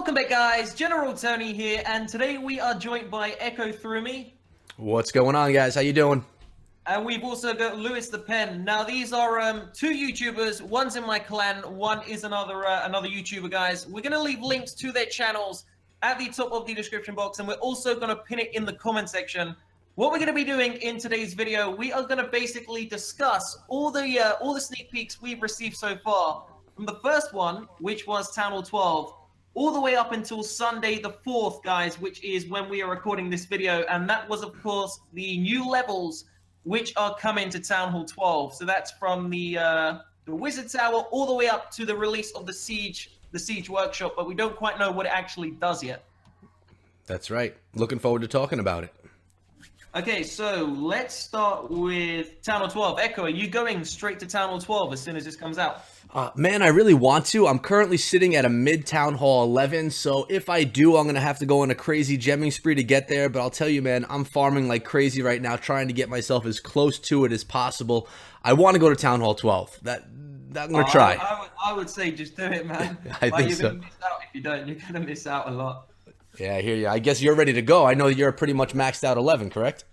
Welcome back, guys. General Tony here, and today we are joined by Echo Through Me. What's going on, guys? How you doing? And we've also got Lewis the Pen. Now, these are two YouTubers. One's in my clan, one is another YouTuber, guys. We're going to leave links to their channels at the top of the description box, and we're also going to pin it in the comment section. What we're going to be doing in today's video, we are going to basically discuss all the sneak peeks we've received so far. From the first one, which was Town Hall 12, all the way up until Sunday the 4th, guys, which is when we are recording this video. And that was, of course, the new levels which are coming to Town Hall 12. So that's from the Wizard Tower all the way up to the release of the Siege Workshop, but we don't quite know what it actually does yet. That's right. Looking forward to talking about it. Okay, so let's start with Town Hall 12. Echo, are you going straight to Town Hall 12 as soon as this comes out? Man, I really want to. I'm currently sitting at a mid-Town Hall 11, so if I do, I'm going to have to go on a crazy gemming spree to get there, but I'll tell you, man, I'm farming like crazy right now, trying to get myself as close to it as possible. I want to go to Town Hall 12. That I'm going to try. I would say just do it, man. I think you're so. going to miss out if you don't. You're going to miss out a lot. Yeah, I hear you. I guess you're ready to go. I know you're pretty much maxed out 11, correct?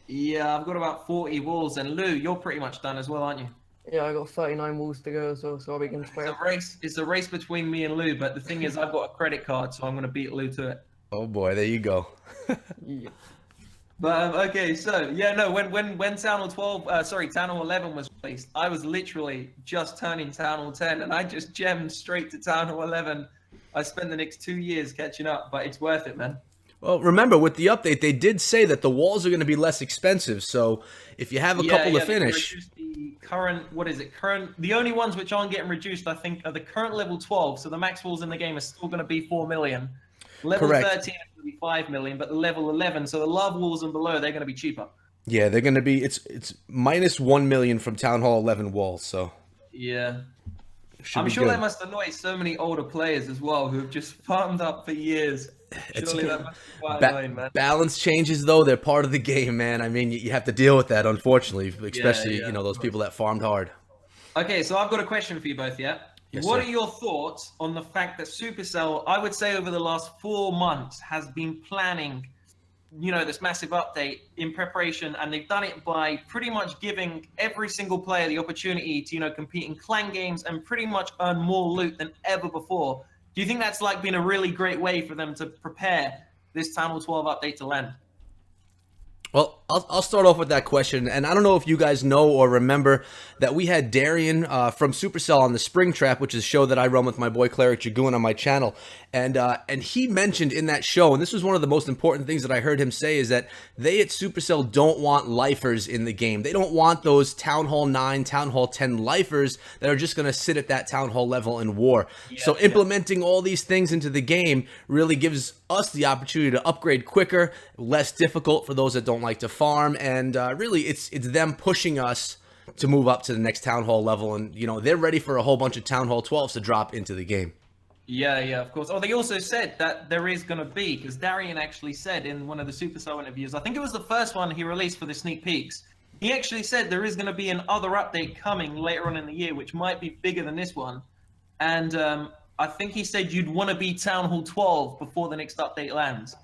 Yeah, I've got about 40 walls, and Lou, you're pretty much done as well, aren't you? Yeah, I got 39 walls to go as well, so I'll be going straight up. It's a race between me and Lou, but the thing is, I've got a credit card, so I'm going to beat Lou to it. Oh boy, there you go. Yeah. But okay, so yeah, no, when Town Hall 12, Town Hall 11 was released, I was literally just turning Town Hall 10, and I just gemmed straight to Town Hall 11. I spent the next 2 years catching up, but it's worth it, man. Well, remember, with the update, they did say that the walls are going to be less expensive, so if you have a couple to finish... The only ones which aren't getting reduced, I think, are the current level 12, so the max walls in the game are still going to be 4 million. Level Correct. 13 is going to be 5 million, but the level 11, so the love walls and below, they're going to be cheaper. Yeah, they're going to be... It's minus 1 million from Town Hall 11 walls, so... Yeah. I'm sure that must annoy so many older players as well who have just farmed up for years. Surely that must be quite annoying, man. Balance changes, though. They're part of the game, man. I mean, you have to deal with that, unfortunately, especially, you know, those people that farmed hard. Okay, so I've got a question for you both, yeah? Yes, what sir. are your thoughts on the fact that Supercell, I would say over the last 4 months, has been planning, you know, this massive update in preparation, and they've done it by pretty much giving every single player the opportunity to, you know, compete in clan games and pretty much earn more loot than ever before. Do you think that's like been a really great way for them to prepare this Town Hall 12 update to land? Well, I'll start off with that question, and I don't know if you guys know or remember that we had Darian from Supercell on the Spring Trap, which is a show that I run with my boy Cleric Dragoon on my channel, and he mentioned in that show, and this was one of the most important things that I heard him say, is that they at Supercell don't want lifers in the game. They don't want those Town Hall 9, Town Hall 10 lifers that are just going to sit at that Town Hall level in war. So implementing all these things into the game really gives us the opportunity to upgrade quicker, less difficult for those that don't like to farm, and really it's them pushing us to move up to the next Town Hall level, and you know they're ready for a whole bunch of Town Hall 12s to drop into the game. Yeah, of course. Oh, they also said that there is going to be, because Darian actually said in one of the Supercell interviews, I think it was the first one he released for the sneak peeks, he actually said there is going to be another update coming later on in the year, which might be bigger than this one, and I think he said you'd want to be Town Hall 12 before the next update lands.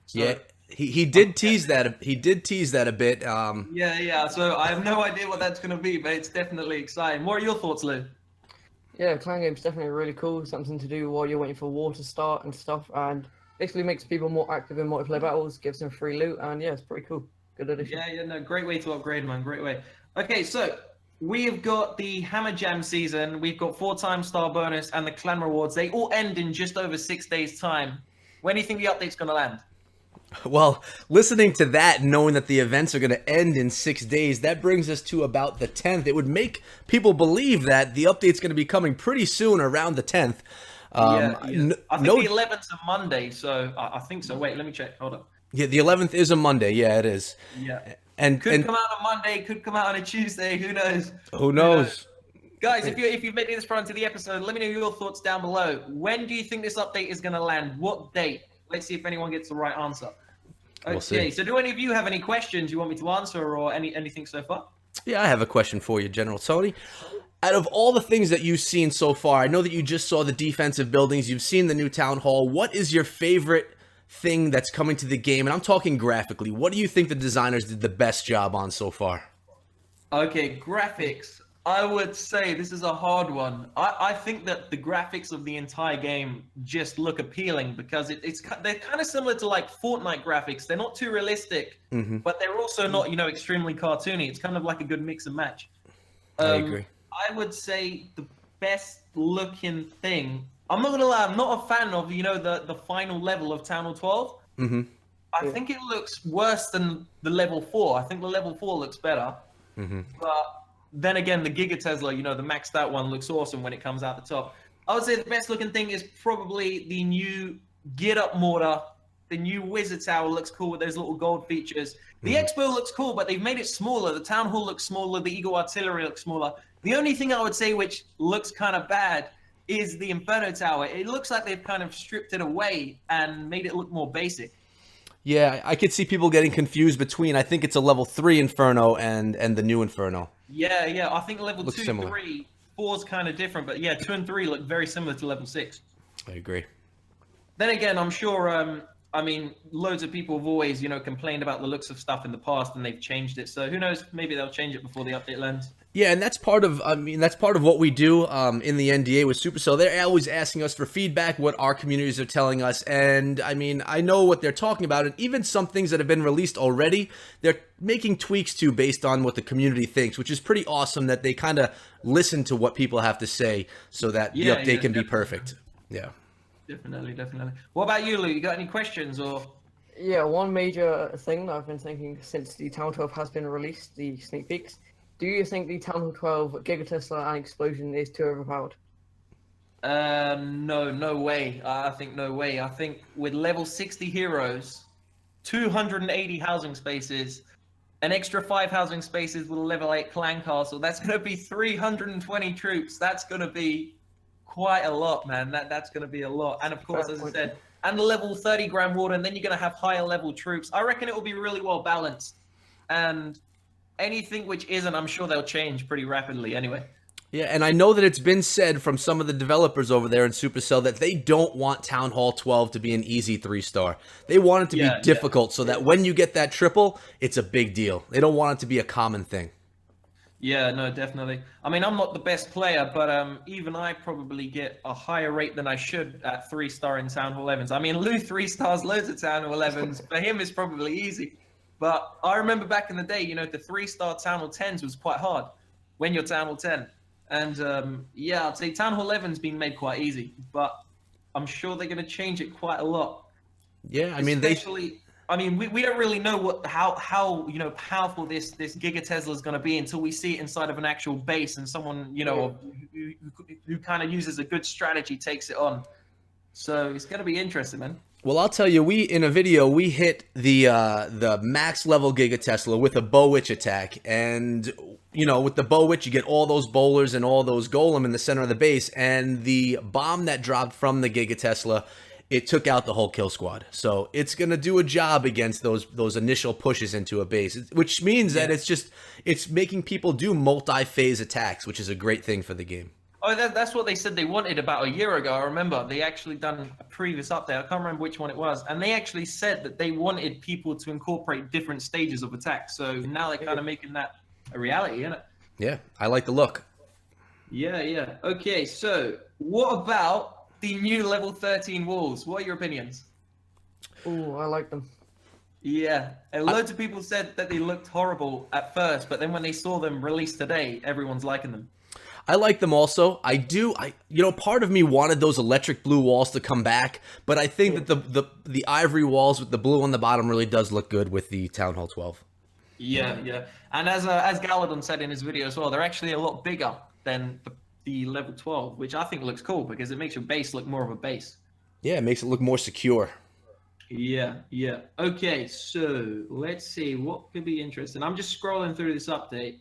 So, yeah, he did tease that. He did tease that a bit. Yeah. So I have no idea what that's going to be, but it's definitely exciting. What are your thoughts, Lou? Yeah, clan game's definitely really cool. Something to do while you're waiting for war to start and stuff, and basically makes people more active in multiplayer battles, gives them free loot, and yeah, it's pretty cool. Good addition. Yeah, no, great way to upgrade, man. Great way. Okay, so we've got the Hammer Jam season. We've got 4-time star bonus and the clan rewards. They all end in just over 6 days' time. When do you think the update's going to land? Well, listening to that, knowing that the events are going to end in 6 days, that brings us to about the 10th. It would make people believe that the update's going to be coming pretty soon, around the 10th. I think the 11th's a Monday, so I think so. Wait, let me check. Hold up. Yeah, the 11th is a Monday. Yeah, it is. Yeah. And could come out on Monday, could come out on a Tuesday. Who knows? Who knows? Guys, if you've made this far into the episode, let me know your thoughts down below. When do you think this update is going to land? What date? Let's see if anyone gets the right answer. Okay, We'll see. So do any of you have any questions you want me to answer or anything so far? Yeah, I have a question for you, General Tony. Out of all the things that you've seen so far, I know that you just saw the defensive buildings, you've seen the new town hall. What is your favorite thing that's coming to the game? And I'm talking graphically. What do you think the designers did the best job on so far? Okay, graphics. I would say this is a hard one. I think that the graphics of the entire game just look appealing because they're kind of similar to like Fortnite graphics. They're not too realistic, but they're also not, you know, extremely cartoony. It's kind of like a good mix and match. I agree. I would say the best looking thing. I'm not gonna lie, I'm not a fan of, you know, the final level of Town Hall 12. I think it looks worse than the level 4. I think the level 4 looks better. But then again, the Giga Tesla, you know, the maxed out one looks awesome when it comes out the top. I would say the best looking thing is probably the new Get Up Mortar. The new Wizard Tower looks cool with those little gold features. The Expo looks cool, but they've made it smaller. The Town Hall looks smaller. The Eagle Artillery looks smaller. The only thing I would say which looks kind of bad is the Inferno Tower. It looks like they've kind of stripped it away and made it look more basic. Yeah, I could see people getting confused between, I think it's a level 3 Inferno and the new Inferno. Yeah. I think level Looks 2, similar. 3, 4 is kind of different, but yeah, 2 and 3 look very similar to level 6. I agree. Then again, I'm sure, I mean, loads of people have always, you know, complained about the looks of stuff in the past and they've changed it. So who knows, maybe they'll change it before the update lands. Yeah, and that's part of, that's part of what we do in the NDA with Supercell. They're always asking us for feedback, what our communities are telling us, and I mean, I know what they're talking about, and even some things that have been released already, they're making tweaks to based on what the community thinks, which is pretty awesome that they kind of listen to what people have to say so that the update can be perfect. Yeah. Definitely. What about you, Lou? You got any questions or? Yeah, one major thing that I've been thinking since the Town 12 has been released, the sneak peeks. Do you think the Town Hall 12 Giga Tesla and Explosion is too overpowered? No way. I think no way. I think with level 60 heroes, 280 housing spaces, an extra 5 housing spaces with a level 8 clan castle, that's going to be 320 troops. That's going to be quite a lot, man. That's going to be a lot. And of course, as I said, and the level 30 Grand Warden, then you're going to have higher level troops. I reckon it will be really well balanced. And anything which isn't, I'm sure they'll change pretty rapidly anyway. Yeah, and I know that it's been said from some of the developers over there in Supercell that they don't want Town Hall 12 to be an easy 3-star. They want it to be difficult so that when you get that triple, it's a big deal. They don't want it to be a common thing. Yeah, no, definitely. I mean, I'm not the best player, but even I probably get a higher rate than I should at 3-star in Town Hall 11s. I mean, Lou 3-stars loads of Town Hall 11s. For him, it's probably easy. But I remember back in the day, you know, the 3-star Town Hall 10s was quite hard when you're Town Hall 10. And yeah, I'd say Town Hall 11's been made quite easy, but I'm sure they're going to change it quite a lot. Yeah, I mean, we don't really know how you know powerful this Giga Tesla is going to be until we see it inside of an actual base and someone, you know, who kind of uses a good strategy takes it on. So it's going to be interesting, man. Well, I'll tell you, in a video, we hit the max level Giga Tesla with a Bow Witch attack. And, you know, with the Bow Witch, you get all those bowlers and all those golem in the center of the base. And the bomb that dropped from the Giga Tesla, it took out the whole kill squad. So it's going to do a job against those initial pushes into a base, which means that it's making people do multi-phase attacks, which is a great thing for the game. Oh, that's what they said they wanted about a year ago. I remember they actually done a previous update. I can't remember which one it was. And they actually said that they wanted people to incorporate different stages of attack. So now they're kind of making that a reality, isn't it? Yeah, I like the look. Yeah. Okay, so what about the new level 13 walls? What are your opinions? Ooh, I like them. Yeah, and loads of people said that they looked horrible at first, but then when they saw them released today, everyone's liking them. I like them also. You know, part of me wanted those electric blue walls to come back, but I think that the ivory walls with the blue on the bottom really does look good with the Town Hall 12. Yeah. And as Galadon said in his video as well, they're actually a lot bigger than the level 12, which I think looks cool because it makes your base look more of a base. Yeah, it makes it look more secure. Yeah. Okay, so let's see what could be interesting. I'm just scrolling through this update,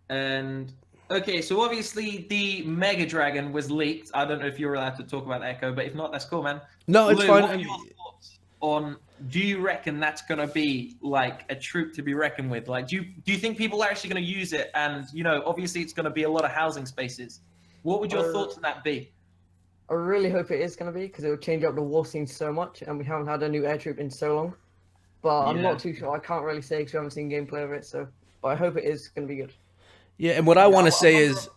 and okay, so obviously the Mega Dragon was leaked. I don't know if you're allowed to talk about Echo, but if not, that's cool, man. No, it's Lou, fine. what are your thoughts? on, do you reckon that's going to be like a troop to be reckoned with? Like, do you think people are actually going to use it? And, you know, obviously it's going to be a lot of housing spaces. What would your thoughts on that be? I really hope it is going to be, because it would change up the war scene so much, and we haven't had a new air troop in so long. But I'm not too sure. I can't really say because we haven't seen gameplay of it. So, but I hope it is going to be good. Yeah, and what I want to say is...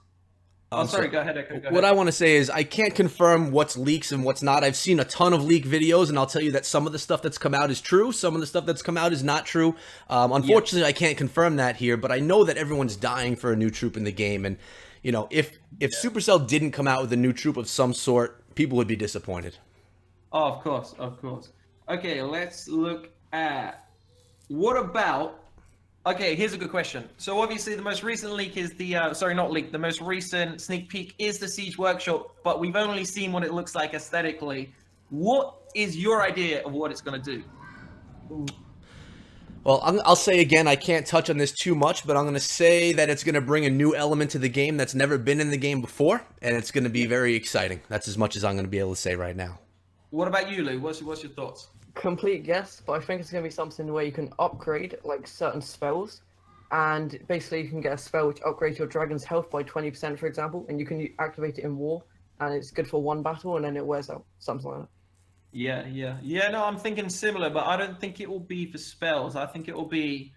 Oh, sorry, go ahead, Echo. Go What ahead. I want to say is I can't confirm what's leaks and what's not. I've seen a ton of leak videos, and I'll tell you that some of the stuff that's come out is true. Some of the stuff that's come out is not true. Unfortunately, I can't confirm that here, but I know that everyone's dying for a new troop in the game. And, you know, if Supercell didn't come out with a new troop of some sort, people would be disappointed. Oh, of course, of course. Okay, let's look at... What about... Okay, here's a good question. So obviously the most recent leak is the, sorry, not leak, the most recent sneak peek is the Siege Workshop, but we've only seen what it looks like aesthetically. What is your idea of what it's going to do? Well, I'll say again, I can't touch on this too much, but I'm going to say that it's going to bring a new element to the game that's never been in the game before, and it's going to be very exciting. That's as much as I'm going to be able to say right now. What about you, Lou? What's your thoughts? Complete guess, but I think it's going to be something where you can upgrade like certain spells, and basically you can get a spell which upgrades your dragon's health by 20%, for example, and you can activate it in war, and it's good for one battle, and then it wears out, something like that. Yeah. No, I'm thinking similar, but I don't think it will be for spells. I think you'll be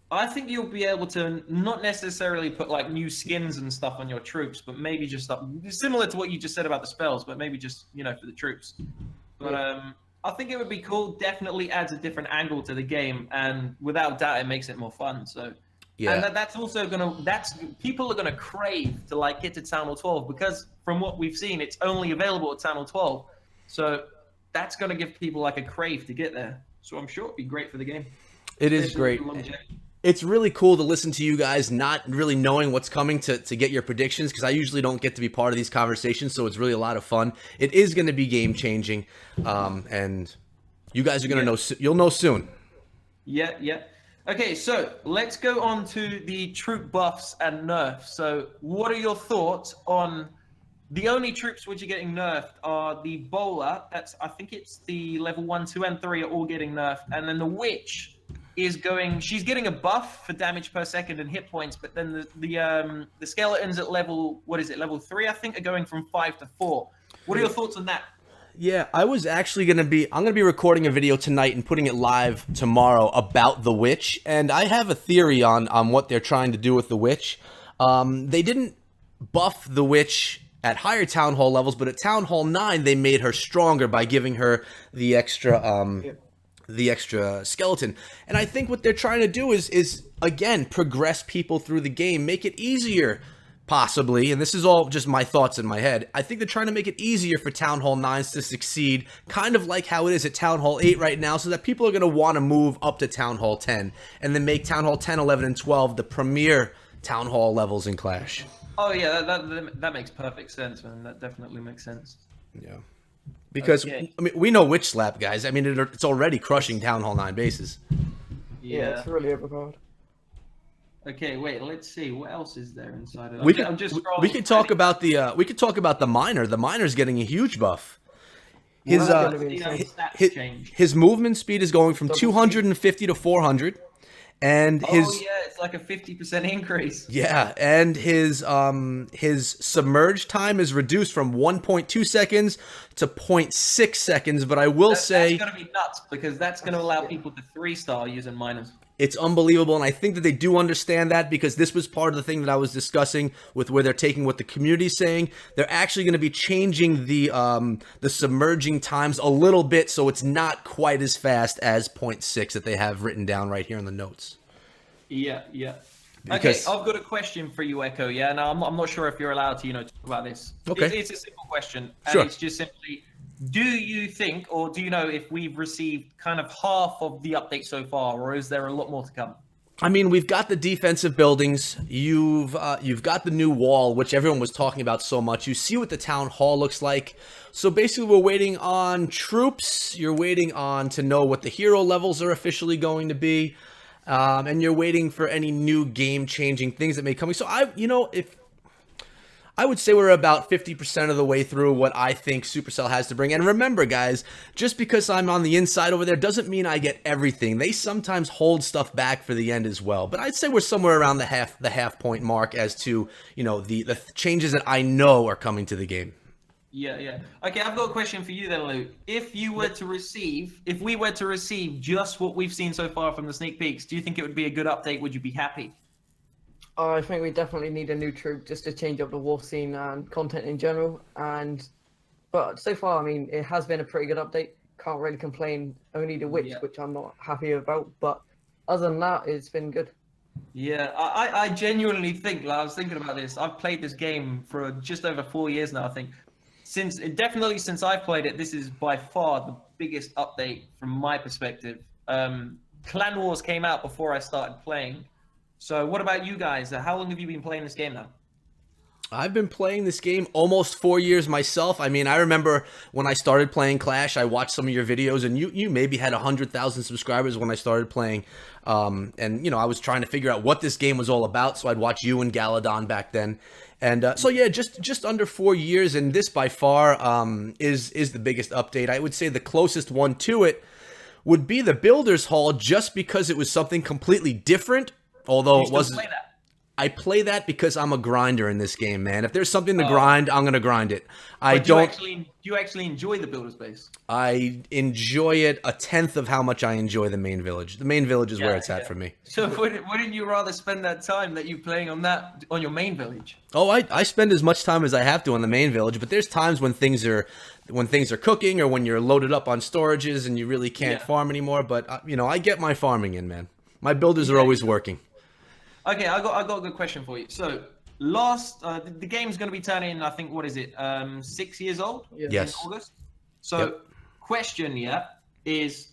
able to not necessarily put like new skins and stuff on your troops, but maybe just stuff similar to what you just said about the spells, but maybe just, you know, for the troops. But I think it would be cool. Definitely adds a different angle to the game, and without doubt, it makes it more fun. So, Yeah. and that's also people are gonna crave to like get to Town Hall 12, because from what we've seen, it's only available at Town Hall 12. So that's gonna give people like a crave to get there. So I'm sure it'd be great for the game. It is great. It's really cool to listen to you guys not really knowing what's coming to get your predictions, because I usually don't get to be part of these conversations, so it's really a lot of fun. It is going to be game-changing, and you guys are going to know. You'll know soon. Yeah. Okay, so let's go on to the troop buffs and nerfs. So what are your thoughts on the only troops which are getting nerfed are the bowler, I think it's the level 1, 2, and 3 are all getting nerfed, and then the witch she's getting a buff for damage per second and hit points, but then the skeletons at level 3, I think, are going from 5 to 4. What are your thoughts on that? Yeah, I'm going to be recording a video tonight and putting it live tomorrow about the witch, and I have a theory on what they're trying to do with the witch. They didn't buff the witch at higher Town Hall levels, but at Town Hall 9 they made her stronger by giving her the extra skeleton. And I think what they're trying to do is again progress people through the game, make it easier, possibly, and this is all just my thoughts in my head. I think they're trying to make it easier for Town Hall 9s to succeed, kind of like how it is at Town Hall 8 right now, so that people are going to want to move up to Town Hall 10 and then make Town Hall 10, 11, and 12 the premier Town Hall levels in Clash. Oh yeah, that makes perfect sense, man. That definitely makes sense. Yeah. Because, I mean, we know Witch Slap, guys. I mean, it's already crushing Town Hall 9 bases. Yeah, it's really overpowered. Okay, wait. Let's see. What else is there inside of that? We could talk about the miner. The miner's getting a huge buff. His movement speed is going from 250 to 400. And it's like a 50% increase. Yeah, and his submerged time is reduced from 1.2 seconds to 0.6 seconds. But I will say that's going to be nuts, because that's going to allow people to 3-star using miners. It's unbelievable, and I think that they do understand that, because this was part of the thing that I was discussing with where they're taking what the community's saying. They're actually going to be changing the submerging times a little bit, so it's not quite as fast as 0.6 that they have written down right here in the notes. Yeah. Okay, I've got a question for you, Echo. Yeah, no, I'm not sure if you're allowed to, talk about this. Okay. It's a simple question, and sure. It's just simply, do you think, or do you know if we've received kind of half of the update so far, or is there a lot more to come? I mean, we've got the defensive buildings. You've got the new wall, which everyone was talking about so much. You see what the town hall looks like. So basically, we're waiting on troops. You're waiting on to know what the hero levels are officially going to be, and you're waiting for any new game-changing things that may come. So I would say we're about 50% of the way through what I think Supercell has to bring. And remember, guys, just because I'm on the inside over there doesn't mean I get everything. They sometimes hold stuff back for the end as well. But I'd say we're somewhere around the half point mark as to, you know, the changes that I know are coming to the game. Yeah, yeah. Okay, I've got a question for you then, Luke. If we were to receive just what we've seen so far from the sneak peeks, do you think it would be a good update? Would you be happy? I think we definitely need a new troop just to change up the war scene and content in general. But so far, I mean, it has been a pretty good update. Can't really complain. Only the witch, which I'm not happy about. But other than that, it's been good. Yeah, I genuinely think, like, I was thinking about this. I've played this game for just over 4 years now, I think. Definitely since I've played it, this is by far the biggest update from my perspective. Clan Wars came out before I started playing. So what about you guys? How long have you been playing this game now? I've been playing this game almost 4 years myself. I mean, I remember when I started playing Clash, I watched some of your videos, and you maybe had 100,000 subscribers when I started playing. And, you know, I was trying to figure out what this game was all about, so I'd watch you and Galadon back then. And so, yeah, just under 4 years, and this by far is the biggest update. I would say the closest one to it would be the Builders Hall, just because it was something completely different, although it wasn't. Play that? I play that because I'm a grinder in this game, man. If there's something to grind, I'm going to grind it. Do you actually enjoy the builder space? I enjoy it a tenth of how much I enjoy the main village. The main village is where it's at for me. So wouldn't you rather spend that time that you're playing on your main village? Oh, I spend as much time as I have to on the main village, but there's times when things are cooking or when you're loaded up on storages and you really can't farm anymore. But you know, I get my farming in, man. My builders are always working. Okay, I got a good question for you. So the game's going to be turning, I think, what is it, 6 years old? Yes. In August. So question, is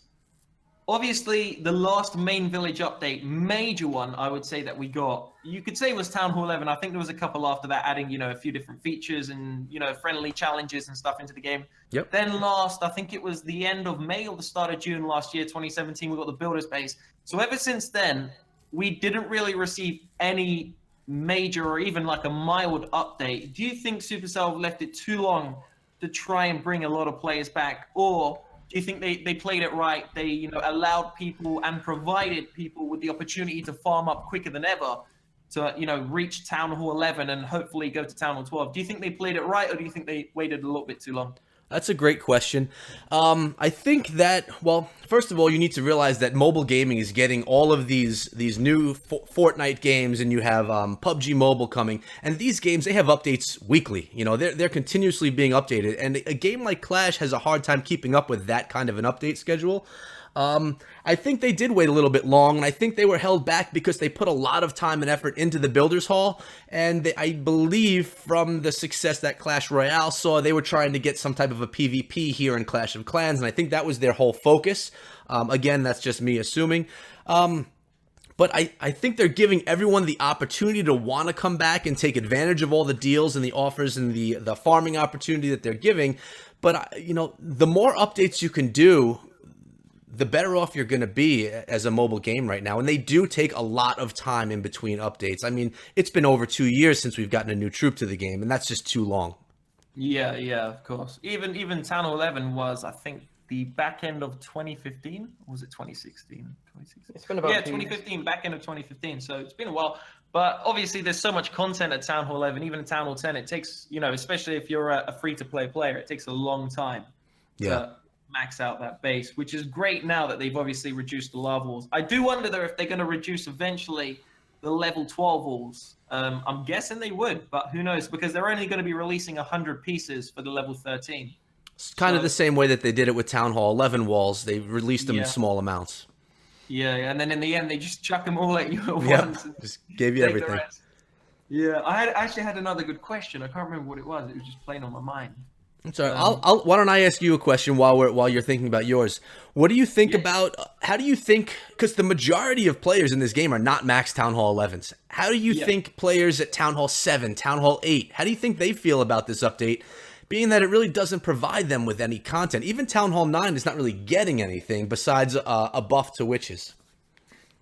obviously the last main village update, major one, I would say that we got. You could say it was Town Hall 11. I think there was a couple after that, adding, you know, a few different features and, you know, friendly challenges and stuff into the game. Yep. Then I think it was the end of May or the start of June last year, 2017, we got the builder space. So ever since then, we didn't really receive any major or even like a mild update. Do you think Supercell left it too long to try and bring a lot of players back? Or do you think they played it right? They, you know, allowed people and provided people with the opportunity to farm up quicker than ever to, you know, reach Town Hall 11 and hopefully go to Town Hall 12. Do you think they played it right, or do you think they waited a little bit too long? That's a great question. I think that, well, first of all, you need to realize that mobile gaming is getting all of these new Fortnite games, and you have PUBG Mobile coming, and these games, they have updates weekly. You know, they're continuously being updated, and a game like Clash has a hard time keeping up with that kind of an update schedule. I think they did wait a little bit long, and I think they were held back because they put a lot of time and effort into the Builders Hall, and I believe from the success that Clash Royale saw, they were trying to get some type of a PvP here in Clash of Clans, and I think that was their whole focus. Again, that's just me assuming. But I think they're giving everyone the opportunity to want to come back and take advantage of all the deals and the offers and the farming opportunity that they're giving. But, you know, the more updates you can do, the better off you're going to be as a mobile game right now. And they do take a lot of time in between updates. I mean, it's been over 2 years since we've gotten a new troop to the game, and that's just too long. Yeah, of course. Even Town Hall 11 was, I think, the back end of 2015. Or was it 2016? 2016? It's been about 2015, back end of 2015. So it's been a while. But obviously, there's so much content at Town Hall 11, even at Town Hall 10. It takes, you know, especially if you're a free-to-play player, it takes a long time to max out that base, which is great now that they've obviously reduced the lava walls. I do wonder though if they're going to reduce eventually the level 12 walls. I'm guessing they would, but who knows, because they're only going to be releasing 100 pieces for the level 13. It's kind of the same way that they did it with Town Hall 11 walls. They released them in small amounts. Yeah, and then in the end they just chuck them all at you at once. Just gave you everything. Yeah, I actually had another good question. I can't remember what it was. It was just playing on my mind. Sorry, why don't I ask you a question while you're thinking about yours? What do you think about, how do you think, because the majority of players in this game are not max Town Hall 11s. How do you think players at Town Hall 7, Town Hall 8, how do you think they feel about this update, being that it really doesn't provide them with any content? Even Town Hall 9 is not really getting anything besides a buff to witches.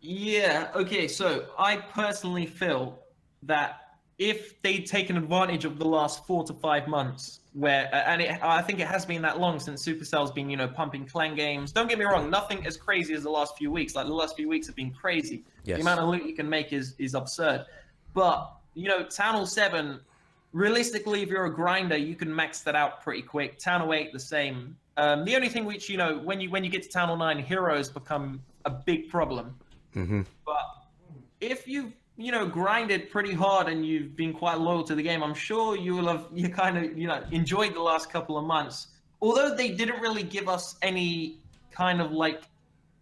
Yeah, okay, so I personally feel that if they'd taken advantage of the last 4 to 5 months, where I think it has been that long since Supercell's been, pumping clan games. Don't get me wrong, nothing as crazy as the last few weeks. Like the last few weeks have been crazy. Yes. The amount of loot you can make is absurd. But Town Hall 7, realistically, if you're a grinder, you can max that out pretty quick. Town Hall 8, the same. The only thing which when you get to Town Hall 9, heroes become a big problem. Mm-hmm. But if you've grinded pretty hard and you've been quite loyal to the game, I'm sure you kind of enjoyed the last couple of months. Although they didn't really give us any kind of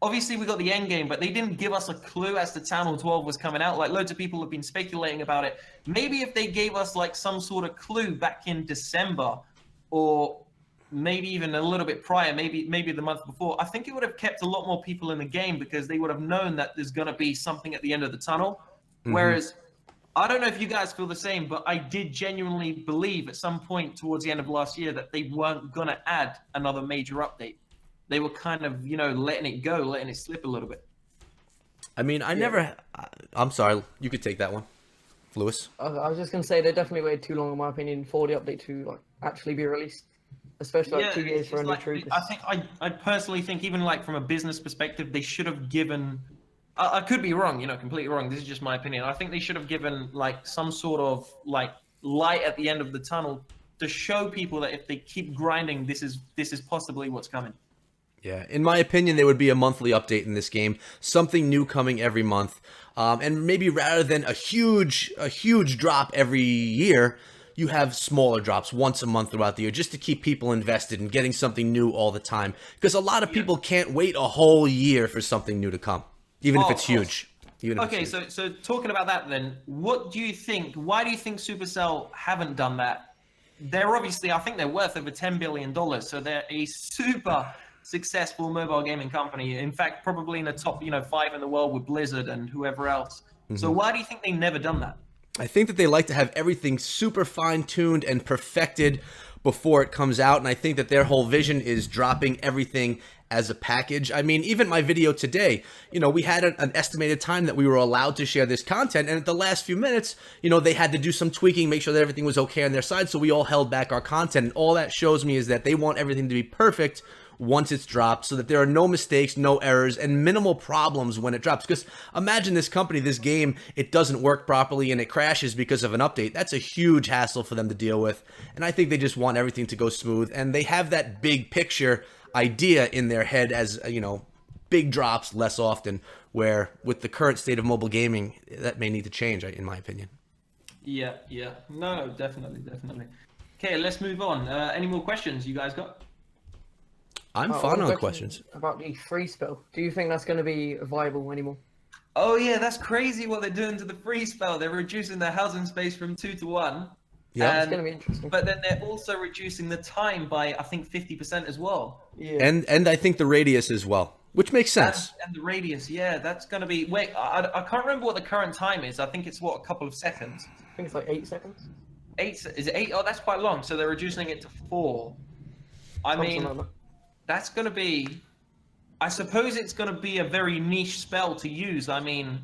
obviously we got the end game, but they didn't give us a clue as to Town Hall 12 was coming out. Like loads of people have been speculating about it. Maybe if they gave us some sort of clue back in December, or maybe even a little bit prior, maybe the month before, I think it would have kept a lot more people in the game, because they would have known that there's going to be something at the end of the tunnel. Mm-hmm. Whereas, I don't know if you guys feel the same, but I did genuinely believe at some point towards the end of last year that they weren't going to add another major update. They were kind of, letting it go, letting it slip a little bit. I mean, I'm sorry, you could take that one, Lewis. I was just going to say they definitely waited too long, in my opinion, for the update to actually be released. Especially 2 years for a new troop. I personally think, even from a business perspective, they should have given. I could be wrong, completely wrong. This is just my opinion. I think they should have given some sort of light at the end of the tunnel to show people that if they keep grinding, this is possibly what's coming. Yeah, in my opinion, there would be a monthly update in this game, something new coming every month, and maybe rather than a huge drop every year, you have smaller drops once a month throughout the year, just to keep people invested in getting something new all the time. Because a lot of people can't wait a whole year for something new to come, even if it's huge. Okay, so talking about that then, what do you think? Why do you think Supercell haven't done that? They're obviously, I think they're worth over $10 billion, so they're a super successful mobile gaming company. In fact, probably in the top 5 in the world with Blizzard and whoever else. Mm-hmm. So why do you think they've never done that? I think that they like to have everything super fine-tuned and perfected before it comes out, and I think that their whole vision is dropping everything as a package. I mean, even my video today, we had an estimated time that we were allowed to share this content, and at the last few minutes, they had to do some tweaking, make sure that everything was okay on their side, so we all held back our content, and all that shows me is that they want everything to be perfect once it's dropped, so that there are no mistakes, no errors, and minimal problems when it drops. Because imagine this company, this game, it doesn't work properly and it crashes because of an update. That's a huge hassle for them to deal with, and I think they just want everything to go smooth, and they have that big picture idea in their head as, big drops less often, where with the current state of mobile gaming, that may need to change, in my opinion. Yeah. No, definitely. Okay, let's move on. Any more questions you guys got? I'm fine on questions. About the free spell. Do you think that's going to be viable anymore? Oh yeah, that's crazy what they're doing to the free spell. They're reducing the housing space from 2 to 1. Yeah, it's going to be interesting. But then they're also reducing the time by, I think, 50% as well. Yeah. And I think the radius as well, which makes sense. And the radius, yeah, that's going to be. Wait, I can't remember what the current time is. I think it's a couple of seconds. I think it's 8 seconds. 8? Is it 8? Oh, that's quite long. So they're reducing it to 4. I mean, that's going to be. I suppose it's going to be a very niche spell to use. I mean,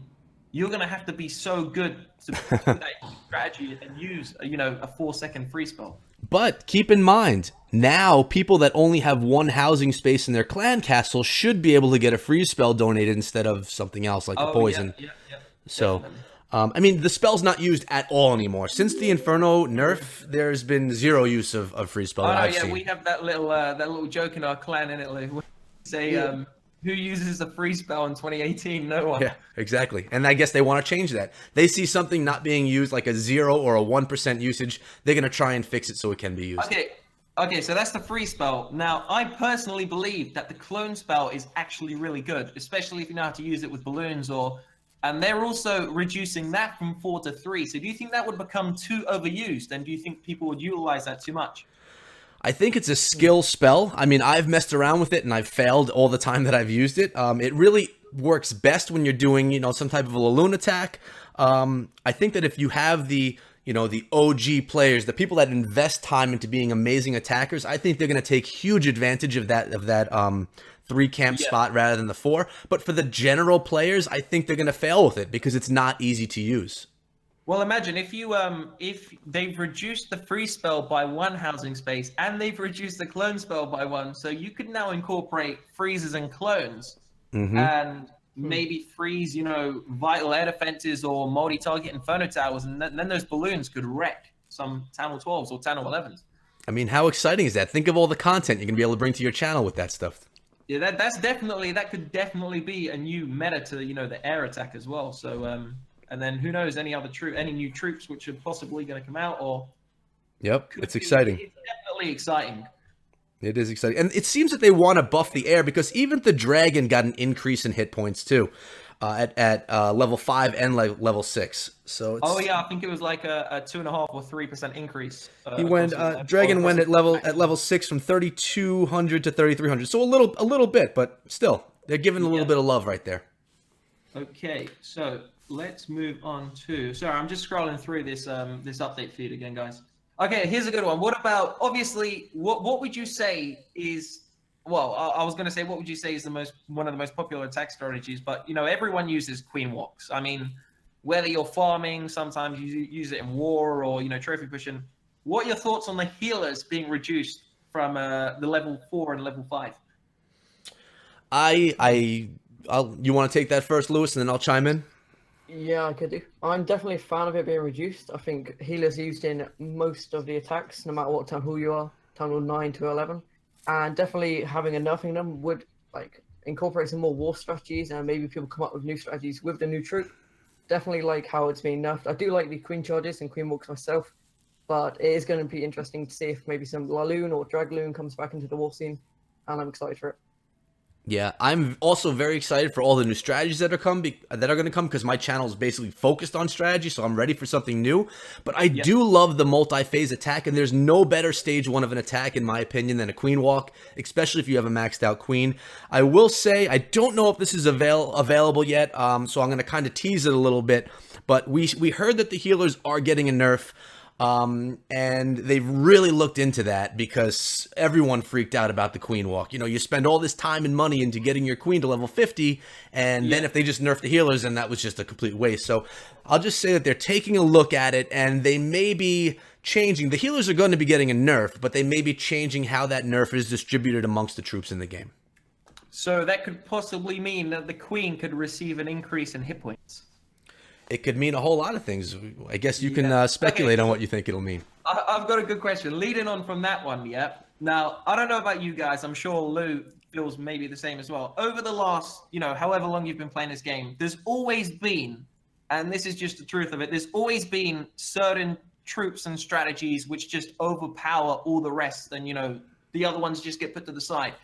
you're going to have to be so good to do that strategy and use, a 4-second free spell. But keep in mind, now people that only have one housing space in their clan castle should be able to get a free spell donated instead of something else like the poison. Yeah, so, I mean, the spell's not used at all anymore. Since the Inferno nerf, there's been zero use of free spell. We have that little joke in our clan, in it. We say, who uses a free spell in 2018? No one. Yeah, exactly. And I guess they want to change that. They see something not being used, like a 0 or a 1% usage. They're going to try and fix it so it can be used. Okay, so that's the free spell. Now, I personally believe that the clone spell is actually really good, especially if you know how to use it with balloons and they're also reducing that from 4 to 3. So do you think that would become too overused? And do you think people would utilize that too much? I think it's a skill spell. I mean, I've messed around with it and I've failed all the time that I've used it. It really works best when you're doing, some type of a Laloon attack. I think that if you have the OG players, the people that invest time into being amazing attackers, I think they're going to take huge advantage of that 3 camp spot rather than the 4. But for the general players, I think they're going to fail with it because it's not easy to use. Well, imagine if they've reduced the free spell by 1 housing space and they've reduced the clone spell by 1, so you could now incorporate freezes and clones Mm-hmm. and maybe freeze, vital air defenses or multi-target inferno towers, and then those balloons could wreck some Town Hall 12s or Town Hall 11s. I mean, how exciting is that? Think of all the content you're gonna be able to bring to your channel with that stuff. Yeah, that could definitely be a new meta to the air attack as well. So and then who knows, any new troops which are possibly going to come out, or Yep, it's exciting. It's definitely exciting. It is exciting. And it seems that they want to buff the air because even the dragon got an increase in hit points too at level 5 and level 6. So it's, Oh yeah, I think it was like a 2.5 or 3% increase. he went dragon went at level 6 from 3,200 to 3,300. So a little bit, but still they're giving a little bit of love right there. Okay, so let's move on to. Sorry, I'm just scrolling through this update feed again, guys. Okay, here's a good one. What about, obviously, what would you say is, well, I was going to say, what would you say is one of the most popular attack strategies? But everyone uses Queen Walks. I mean, whether you're farming, sometimes you use it in war or trophy pushing. What are your thoughts on the healers being reduced from the level 4 and level 5? You want to take that first, Lewis, and then I'll chime in? Yeah, I could do. I'm definitely a fan of it being reduced. I think healers used in most of the attacks, no matter what town hall you are, town hall 9 to 11, and definitely having a nerfing them would incorporate some more war strategies, and maybe people come up with new strategies with the new troop. Definitely like how it's being nerfed. I do like the queen charges and queen walks myself, but it is going to be interesting to see if maybe some Laloon or Dragloon comes back into the war scene, and I'm excited for it. Yeah, I'm also very excited for all the new strategies that are going to come because my channel is basically focused on strategy, so I'm ready for something new. But I do love the multi-phase attack, and there's no better stage 1 of an attack, in my opinion, than a queen walk, especially if you have a maxed out queen. I will say, I don't know if this is available yet, so I'm going to kind of tease it a little bit, but we heard that the healers are getting a nerf. And they've really looked into that because everyone freaked out about the queen walk. You spend all this time and money into getting your queen to level 50, and then if they just nerf the healers, then that was just a complete waste. So I'll just say that they're taking a look at it, and they may be changing. The healers are going to be getting a nerf, but they may be changing how that nerf is distributed amongst the troops in the game. So that could possibly mean that the queen could receive an increase in hit points. It could mean a whole lot of things. I guess you can speculate on what you think it'll mean. I've got a good question. Leading on from that one, yeah. Now, I don't know about you guys. I'm sure Lou feels maybe the same as well. Over the last, however long you've been playing this game, there's always been, and this is just the truth of it, there's always been certain troops and strategies which just overpower all the rest, and, the other ones just get put to the side.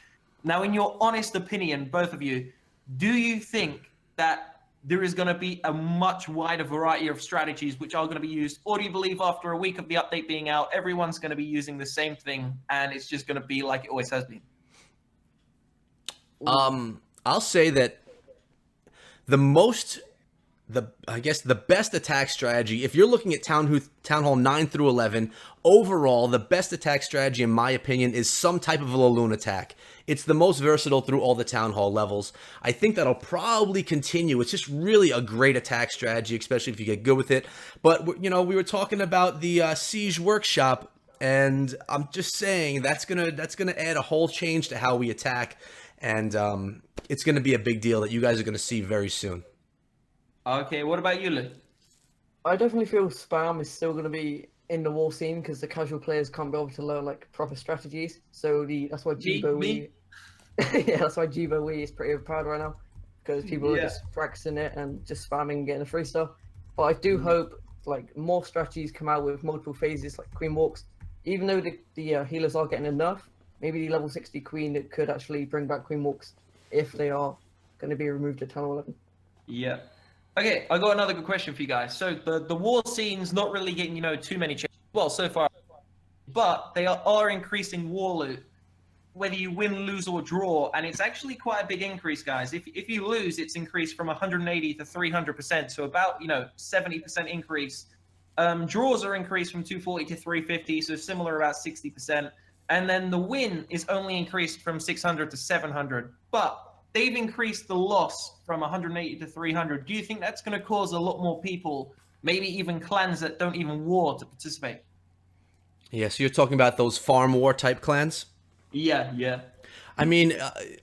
Now, in your honest opinion, both of you, do you think that there is going to be a much wider variety of strategies which are going to be used, or do you believe after a week of the update being out, everyone's going to be using the same thing and it's just going to be like it always has been? I'll say that I guess the best attack strategy, if you're looking at Town Hall 9 through 11, overall, the best attack strategy, in my opinion, is some type of a Laloon attack. It's the most versatile through all the Town Hall levels. I think that'll probably continue. It's just really a great attack strategy, especially if you get good with it. But, we were talking about the Siege Workshop, and I'm just saying that's gonna add a whole change to how we attack, and it's going to be a big deal that you guys are going to see very soon. Okay, what about you, Lou? I definitely feel spam is still going to be in the war scene because the casual players can't be able to learn proper strategies. So that's why Jibo Wii, that's why Jibo Wii is pretty overpowered right now because people are just practicing it and just spamming and getting a free stuff. But I do hope more strategies come out with multiple phases like queen walks. Even though the healers are getting a nerf, maybe the level 60 queen that could actually bring back queen walks if they are going to be removed at Town Hall 11. Yeah. Okay, I got another good question for you guys. So the war scene's not really getting, too many changes. Well, so far, but they are increasing war loot, whether you win, lose, or draw, and it's actually quite a big increase, guys. If you lose, it's increased from 180 to 300%, so about 70% increase. Draws are increased from 240 to 350, so similar, about 60%. And then the win is only increased from 600 to 700, but they've increased the loss from 180 to 300. Do you think that's going to cause a lot more people maybe even clans that don't even war to participate. Yeah, so you're talking about those farm war type clans? Yeah, yeah. I mean,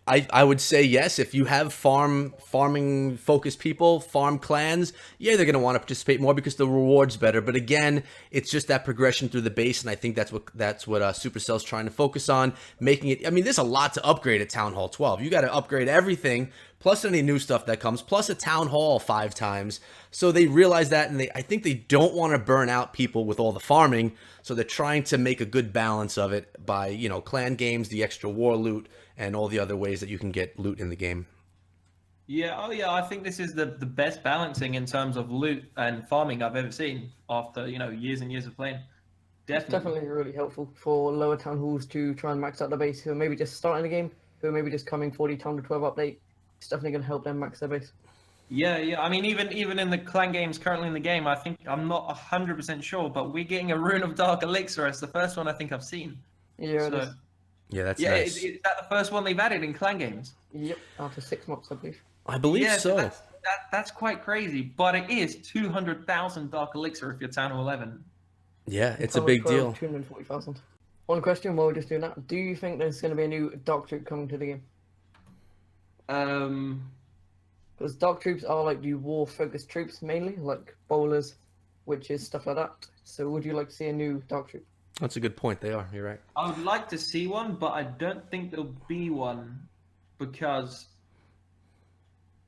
I would say yes. If you have farming focused people, farm clans, yeah, they're gonna want to participate more because the reward's better. But again, it's just that progression through the base, and I think that's what Supercell's trying to focus on, making it. I mean, there's a lot to upgrade at Town Hall 12. You got to upgrade everything, plus any new stuff that comes, plus a Town Hall 5 times. So they realize that, and I think they don't want to burn out people with all the farming. So they're trying to make a good balance of it by, you know, clan games, the extra war loot, and all the other ways that you can get loot in the game. Yeah, oh yeah, I think this is the best balancing in terms of loot and farming I've ever seen after, you know, years and years of playing. It's definitely really helpful for lower town halls to try and max out the base, who are maybe just starting the game, who are maybe just coming for the Town Hall 12 update. It's definitely going to help them max their base. Yeah, yeah. I mean, even in the clan games currently in the game, I think I'm not 100% sure, but we're getting a Rune of Dark Elixir. It's the first one I think I've seen. Yeah, it is. Yeah, that's Yeah, nice. is that the first one they've added in clan games? Yep, after 6 months, I believe. I believe Yeah, so. that's quite crazy, but it is 200,000 Dark Elixir if you're Town Hall 11. Yeah, it's a Town Hall big 12, deal. 240,000. One question while we're just doing that. Do you think there's going to be a new Dark Troop coming to the game? Because Dark Troops are like the war-focused troops mainly, like bowlers, witches, stuff like that. So would you like to see a new Dark Troop? That's a good point. They are. You're right. I would like to see one, but I don't think there'll be one because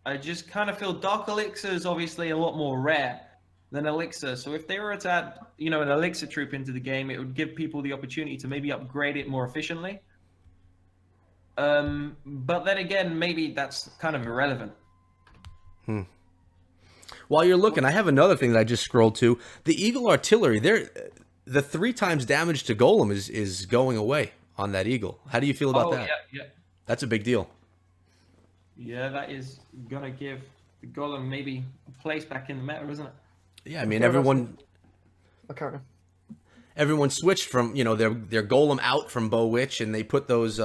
I just kind of feel Dark Elixir is obviously a lot more rare than Elixir. So if they were to add, you know, an Elixir troop into the game, it would give people the opportunity to maybe upgrade it more efficiently. But then again, maybe that's kind of irrelevant. While you're looking, I have another thing that I just scrolled to. The Eagle Artillery, the 3 times damage to Golem is going away on that Eagle. How do you feel about that? Yeah. That's a big deal. Yeah, that is gonna give the Golem maybe a place back in the meta, isn't it? Yeah, I mean everyone switched from, you know, their Golem out from Bow Witch, and they put those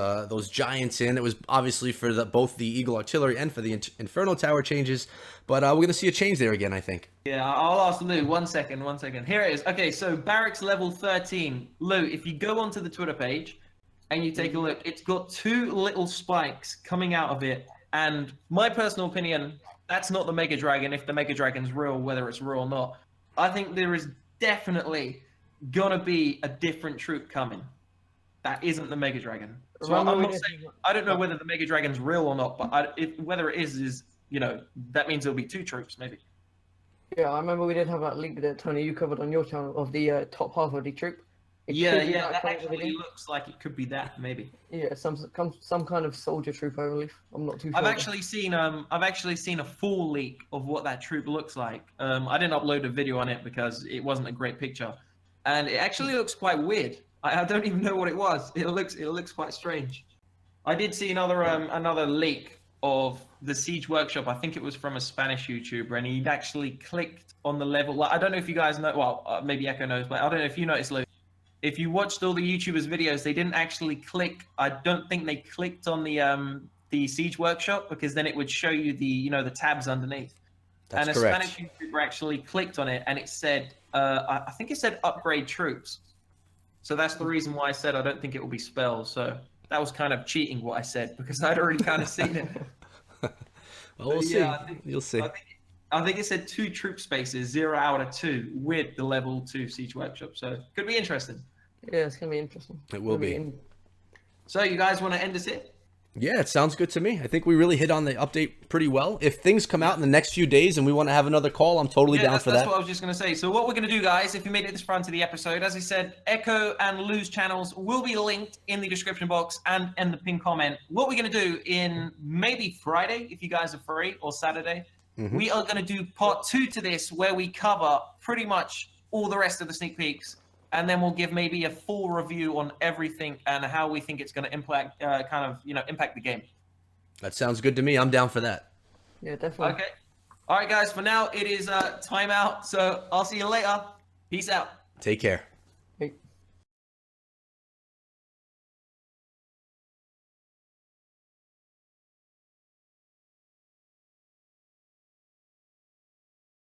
giants in. It was obviously for both the Eagle Artillery and for the Inferno Tower changes, but we're gonna see a change there again, I think. Yeah, I'll ask Lou. One second. Here it is. Okay, so Barracks level 13. Lou, if you go onto the Twitter page and you take a look, it's got 2 little spikes coming out of it. And my personal opinion, that's not the Mega Dragon, if the Mega Dragon's real, whether it's real or not. I think there is definitely gonna be a different troop coming. That isn't the Mega Dragon. So I'm not saying, I don't know whether the Mega Dragon's real or not, but whether it is, you know, that means there'll be 2 troops, maybe. Yeah, I remember we did have that leak that, Tony, you covered on your channel of the top half of the troop. That actually looks like it could be that, maybe. Yeah, some kind of soldier troop, I believe. I'm not too sure. I've actually seen a full leak of what that troop looks like. I didn't upload a video on it because it wasn't a great picture, and it actually looks quite weird. I don't even know what it was. It looks quite strange. I did see another leak of the Siege Workshop. I think it was from a Spanish YouTuber, and he'd actually clicked on the level. Like, I don't know if you guys know. Well, maybe Echo knows, but I don't know if you noticed, Lou. If you watched all the YouTubers' videos, they didn't actually click. I don't think they clicked on the Siege Workshop, because then it would show you the the tabs underneath. That's and a correct. Spanish YouTuber actually clicked on it, and it said, I think it said upgrade troops. So that's the reason why I said I don't think it will be spells. So that was kind of cheating what I said, because I'd already kind of seen it. Well, we'll see. You'll see. I think it said 2 troop spaces, 0 out of 2, with the level 2 Siege Workshop. So could be interesting. Yeah, it's gonna be interesting. It will be. So you guys want to end this here? Yeah, it sounds good to me. I think we really hit on the update pretty well. If things come out in the next few days and we want to have another call, I'm totally down for that. That's what I was just going to say. So what we're going to do, guys, if you made it this far into the episode, as I said, Echo and Lou's channels will be linked in the description box and in the pinned comment. What we're going to do in maybe Friday, if you guys are free, or Saturday, we are going to do part 2 to this, where we cover pretty much all the rest of the sneak peeks. And then we'll give maybe a full review on everything and how we think it's going to impact, impact the game. That sounds good to me. I'm down for that. Yeah, definitely. Okay. All right, guys. For now, it is time out. So I'll see you later. Peace out. Take care.